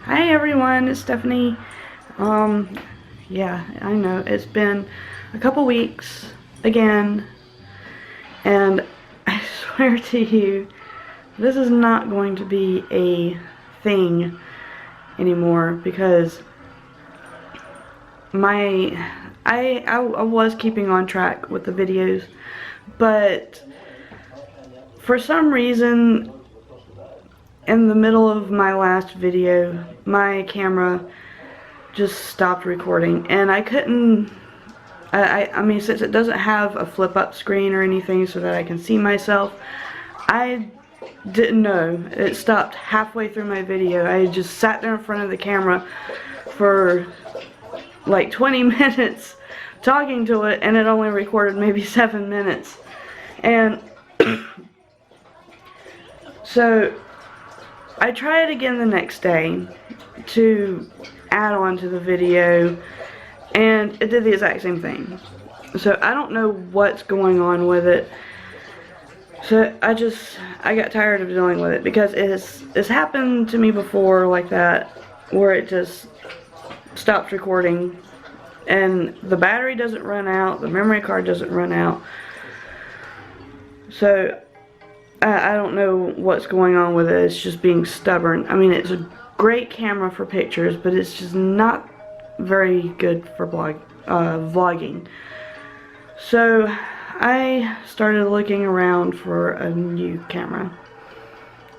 Hi everyone, it's Stephanie. Yeah, I know, it's been a couple weeks again, and I swear to you, this is not going to be a thing anymore because I was keeping on track with the videos, but for some reason in the middle of my last video, my camera just stopped recording, and I couldn't, I mean, since it doesn't have a flip up screen or anything so that I can see myself, I didn't know. It stopped halfway through my video. I just sat there in front of the camera for like 20 minutes talking to it, and it only recorded maybe 7 minutes. And so I tried again the next day to add on to the video, and it did the exact same thing. So I don't know what's going on with it. So I got tired of dealing with it because it's happened to me before like that, where it just stops recording and the battery doesn't run out, the memory card doesn't run out. So I don't know what's going on with it. It's just being stubborn. I mean, it's a great camera for pictures, but it's just not very good for vlogging. So I started looking around for a new camera,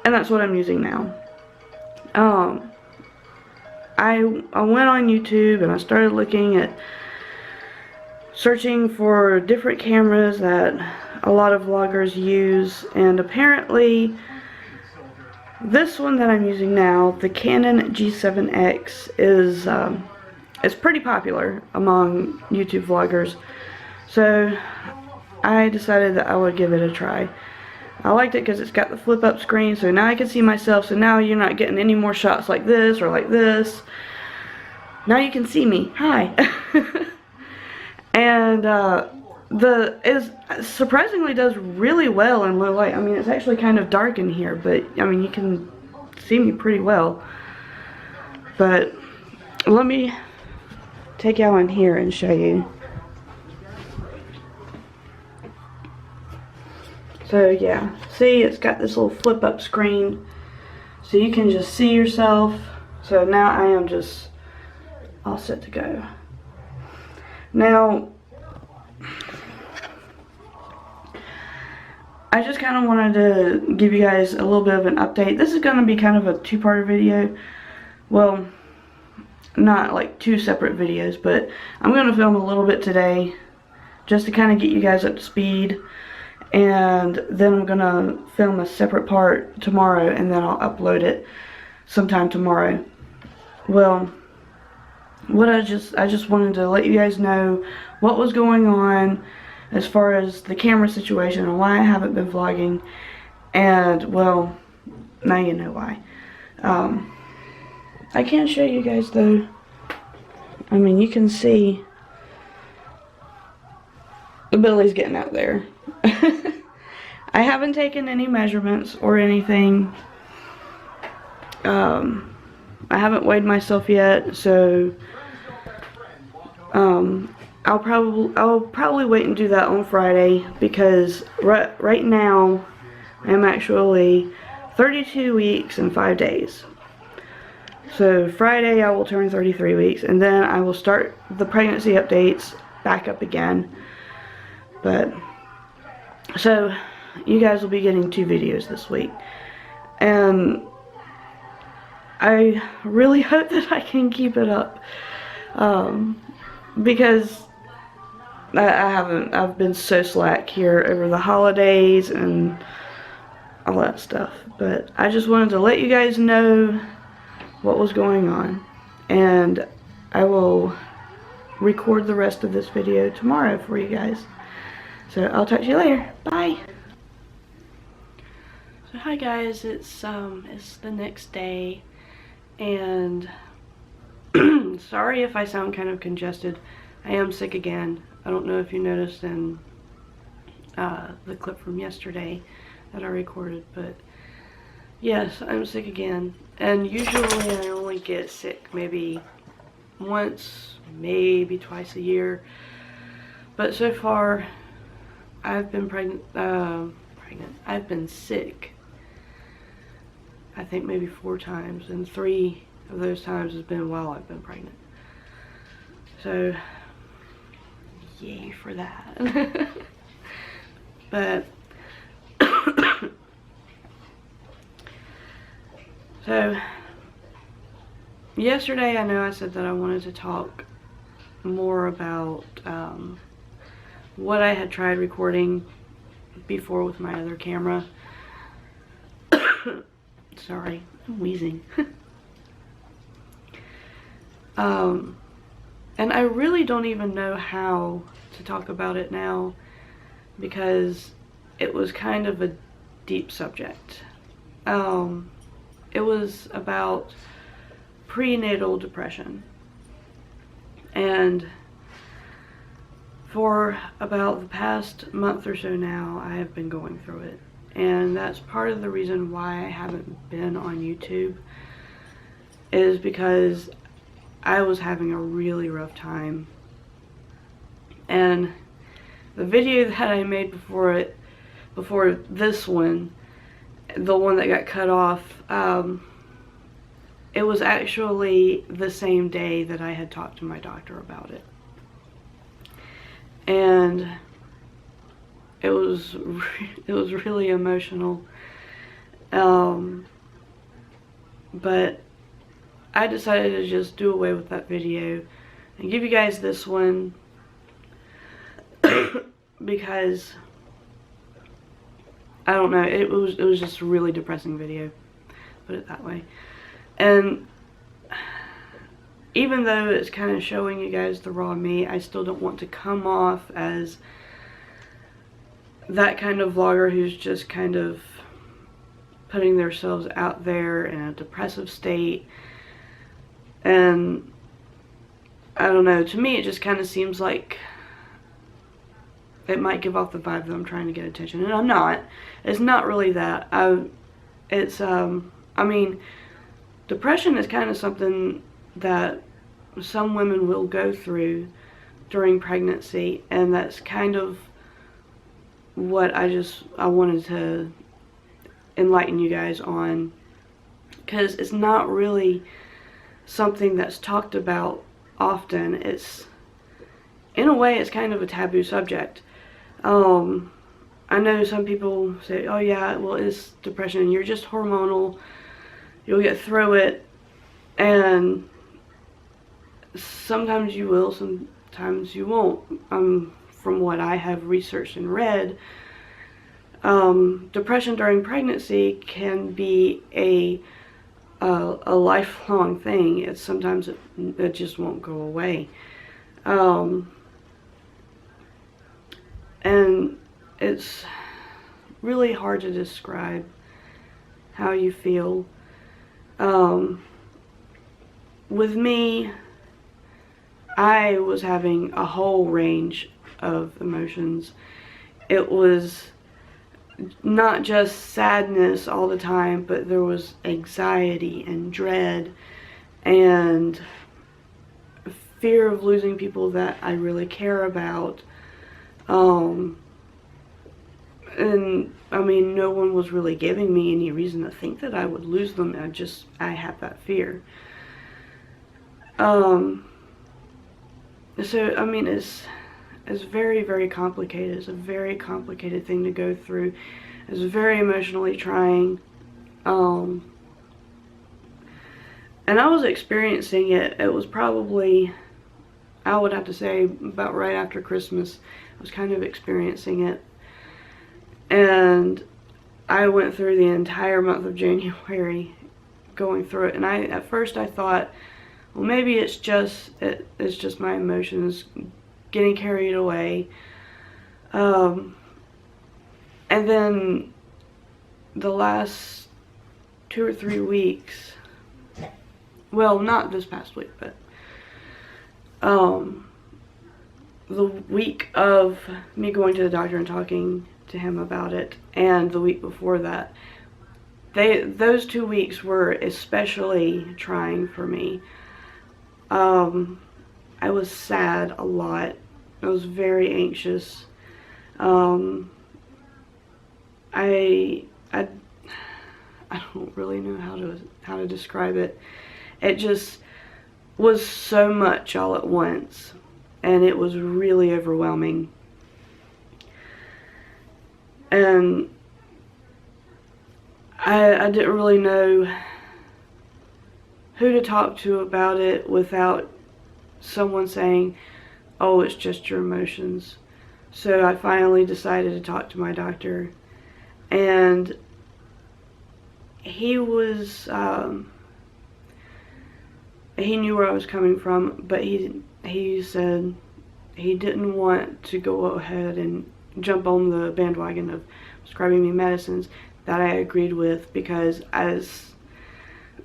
and that's what I'm using now. I went on YouTube and I started looking at searching for different cameras that a lot of vloggers use, and apparently this one that I'm using now, the Canon G7X, is it's pretty popular among YouTube vloggers. So I decided that I would give it a try. I liked it because it's got the flip up screen, so now I can see myself, so now you're not getting any more shots like this or like this. Now you can see me. Hi. And it surprisingly does really well in low light. I mean, it's actually kind of dark in here, but I mean, you can see me pretty well. But let me take y'all in here and show you. So yeah, see, it's got this little flip up screen, so you can just see yourself. So now I am just all set to go. Now, I just kind of wanted to give you guys a little bit of an update. This is going to be kind of a two-part video. Well, not like two separate videos, but I'm going to film a little bit today just to kind of get you guys up to speed. And then I'm gonna film a separate part tomorrow, and then I'll upload it sometime tomorrow. Well, I just wanted to let you guys know what was going on as far as the camera situation and why I haven't been vlogging. And well, now you know why. I can show you guys though. I mean, you can see the belly's getting out there. I haven't taken any measurements or anything. I haven't weighed myself yet, so I'll probably wait and do that on Friday, because right now I'm actually 32 weeks and 5 days. So Friday I will turn 33 weeks, and then I will start the pregnancy updates back up again. But so you guys will be getting 2 videos this week, and I really hope that I can keep it up, because I've been so slack here over the holidays and all that stuff. But I just wanted to let you guys know what was going on, and I will record the rest of this video tomorrow for you guys. So I'll talk to you later. Bye. So hi guys, it's the next day, and sorry if I sound kind of congested. I am sick again. I don't know if you noticed in the clip from yesterday that I recorded, but yes, I'm sick again. And usually I only get sick maybe once, maybe twice a year. But so far, I've been I've been sick, I think maybe 4 times, and 3 of those times has been while I've been pregnant. So, yay for that. But, so, yesterday I know I said that I wanted to talk more about what I had tried recording before with my other camera. Sorry, I'm wheezing. And I really don't even know how to talk about it now, because it was kind of a deep subject. It was about prenatal depression, and for about the past month or so now, I have been going through it, and that's part of the reason why I haven't been on YouTube, is because I was having a really rough time. And the video that I made before this one, the one that got cut off, it was actually the same day that I had talked to my doctor about it. And it was really emotional. But I decided to just do away with that video and give you guys this one because I don't know, it was just a really depressing video, put it that way. And even though it's kind of showing you guys the raw me, I still don't want to come off as that kind of vlogger who's just kind of putting themselves out there in a depressive state. And I don't know, to me it just kind of seems like it might give off the vibe that I'm trying to get attention, and I'm not. It's not really that. I mean, depression is kind of something that some women will go through during pregnancy, and that's kind of what I wanted to enlighten you guys on, because it's not really something that's talked about often. It's, in a way, it's kind of a taboo subject. I know some people say, oh yeah, well, it's depression, you're just hormonal, you'll get through it. And sometimes you will, sometimes you won't. From what I have researched and read, depression during pregnancy can be a lifelong thing. It's sometimes it just won't go away. And it's really hard to describe how you feel. With me, I was having a whole range of emotions. It was not just sadness all the time, but there was anxiety and dread and fear of losing people that I really care about. And I mean, no one was really giving me any reason to think that I would lose them. I had that fear. So I mean, it's very, very complicated. It's a very complicated thing to go through. It's very emotionally trying. And I was experiencing it. It was probably, I would have to say, about right after Christmas. I was kind of experiencing it. And I went through the entire month of January going through it. And at first I thought, well, maybe it's just my emotions getting carried away. And then the last 2 or 3 weeks, well, not this past week, but the week of me going to the doctor and talking to him about it, and the week before that, those 2 weeks were especially trying for me. I was sad a lot. I was very anxious. I don't really know how to describe it. It just was so much all at once, and it was really overwhelming. And I didn't really know who to talk to about it without someone saying, oh, it's just your emotions. So I finally decided to talk to my doctor, and he was, he knew where I was coming from, but he said he didn't want to go ahead and jump on the bandwagon of prescribing me medicines that I agreed with, because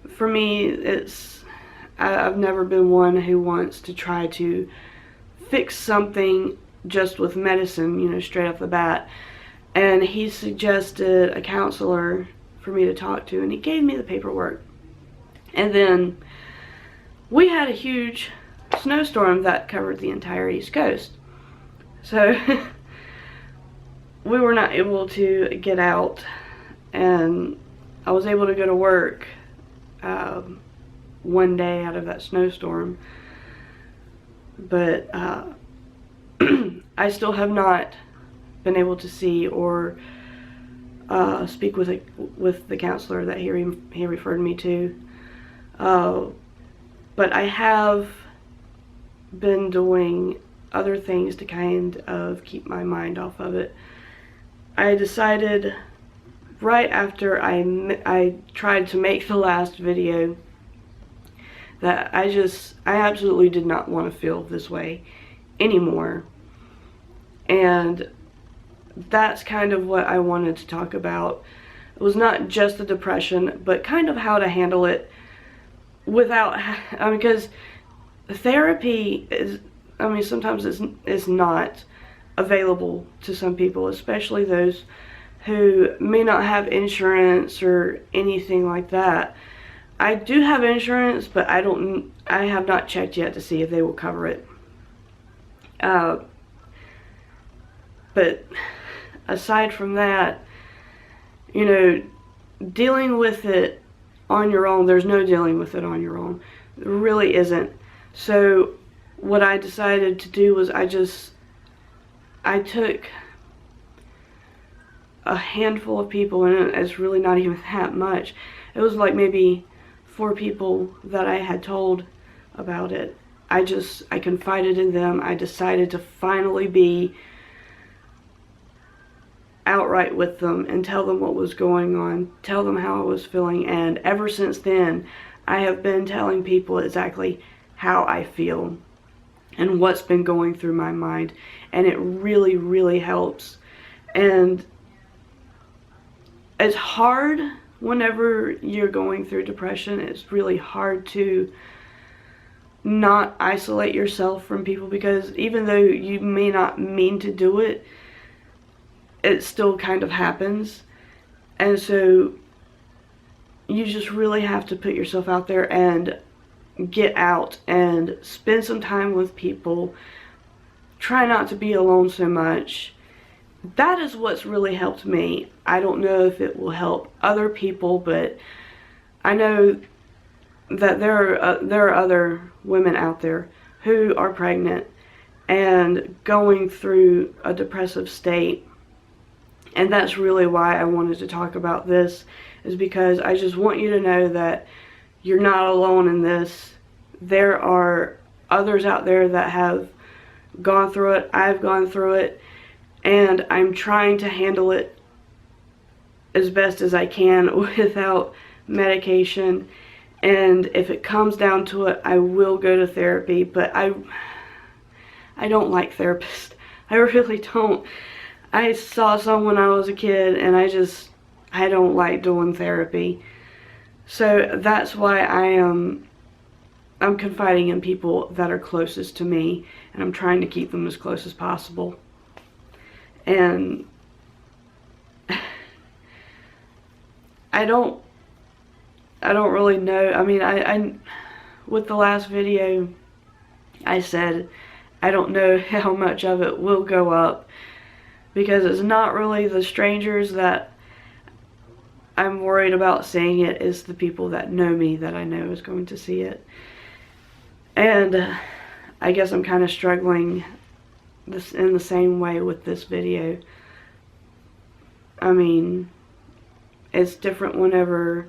for me, I've never been one who wants to try to fix something just with medicine, you know, straight off the bat. And he suggested a counselor for me to talk to, and he gave me the paperwork. And then we had a huge snowstorm that covered the entire East Coast. So we were not able to get out, and I was able to go to work one day out of that snowstorm. But I still have not been able to see or speak with the counselor that he referred me to. But I have been doing other things to kind of keep my mind off of it. I decided right after I tried to make the last video that I absolutely did not want to feel this way anymore. And that's kind of what I wanted to talk about. It was not just the depression, but kind of how to handle it without, because therapy is, sometimes it's not available to some people, especially those who may not have insurance or anything like that. I do have insurance, but I have not checked yet to see if they will cover it. But aside from that, you know, dealing with it on your own, there's no dealing with it on your own. There really isn't. So what I decided to do was I took a handful of people, and it's really not even that much. It was like maybe 4 people that I had told about it. I confided in them. I decided to finally be outright with them and tell them what was going on, tell them how I was feeling, and ever since then I have been telling people exactly how I feel and what's been going through my mind, and it really, really helps. And it's hard whenever you're going through depression. It's really hard to not isolate yourself from people, because even though you may not mean to do it, it still kind of happens. And so you just really have to put yourself out there and get out and spend some time with people. Try not to be alone so much. That is what's really helped me. I don't know if it will help other people, but I know that there are other women out there who are pregnant and going through a depressive state. And that's really why I wanted to talk about this, is because I just want you to know that you're not alone in this. There are others out there that have gone through it. I've gone through it, and I'm trying to handle it as best as I can without medication. And if it comes down to it, I will go to therapy, but I don't like therapists. I really don't. I saw some when I was a kid, and I don't like doing therapy. So that's why I'm confiding in people that are closest to me, and I'm trying to keep them as close as possible. And I don't really know. I mean, I with the last video, I said I don't know how much of it will go up, because it's not really the strangers that I'm worried about seeing it. It's the people that know me that I know is going to see it. And I guess I'm kind of struggling this in the same way with this video. I mean, it's different whenever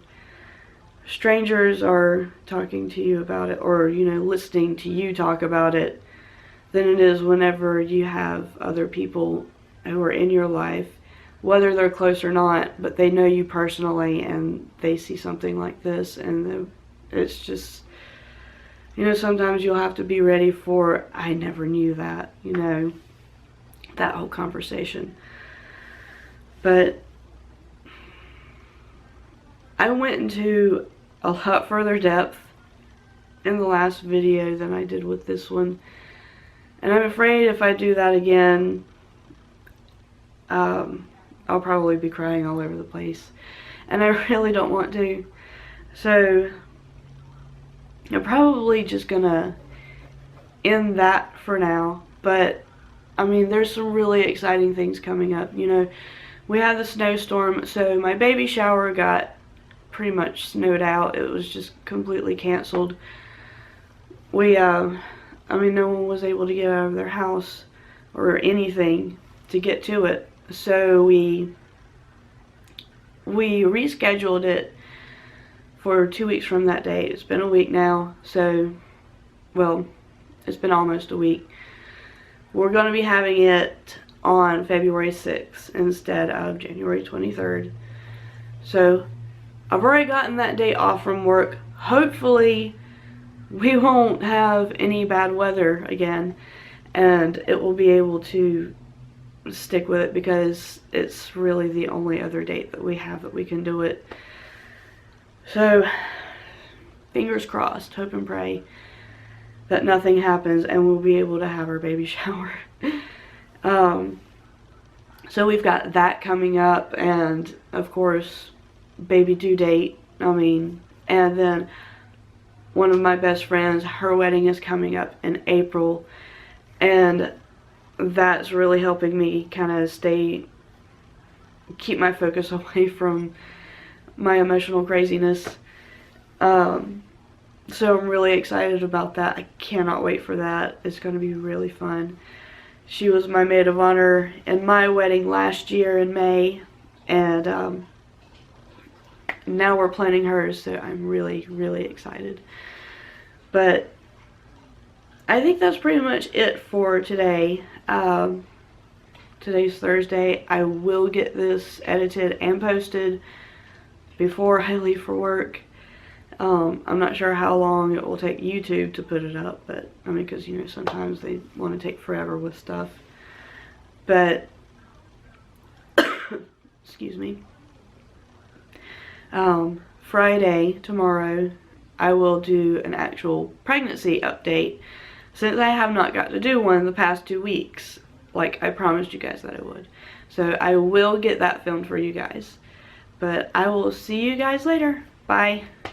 strangers are talking to you about it, or, you know, listening to you talk about it, than it is whenever you have other people who are in your life, whether they're close or not, but they know you personally and they see something like this, and it's just, you know, sometimes you'll have to be ready for, I never knew that, you know, that whole conversation. But I went into a lot further depth in the last video than I did with this one. And I'm afraid if I do that again, I'll probably be crying all over the place. And I really don't want to. So I'm probably just gonna end that for now. But I mean, there's some really exciting things coming up. You know, we had the snowstorm, so my baby shower got pretty much snowed out. It was just completely canceled. I mean, no one was able to get out of their house or anything to get to it. So we rescheduled it for 2 weeks from that date. It's been a week now, so, well, it's been almost a week. We're going to be having it on February 6th instead of January 23rd. So I've already gotten that day off from work. Hopefully we won't have any bad weather again, and it will be able to stick with it, because it's really the only other date that we have that we can do it. So fingers crossed, hope and pray that nothing happens and we'll be able to have our baby shower. So we've got that coming up, and of course baby due date, and then one of my best friends, her wedding is coming up in April, and that's really helping me kind of keep my focus away from my emotional craziness. So I'm really excited about that. I cannot wait for that. It's going to be really fun. She was my maid of honor in my wedding last year in May, and now we're planning hers, so I'm really, really excited. But I think that's pretty much it for today. Today's Thursday. I will get this edited and posted before I leave for work. I'm not sure how long it will take YouTube to put it up, but I mean, because, you know, sometimes they want to take forever with stuff. But excuse me. Friday, tomorrow, I will do an actual pregnancy update, since I have not got to do one in the past 2 weeks, like I promised you guys that I would. So I will get that filmed for you guys. But I will see you guys later. Bye.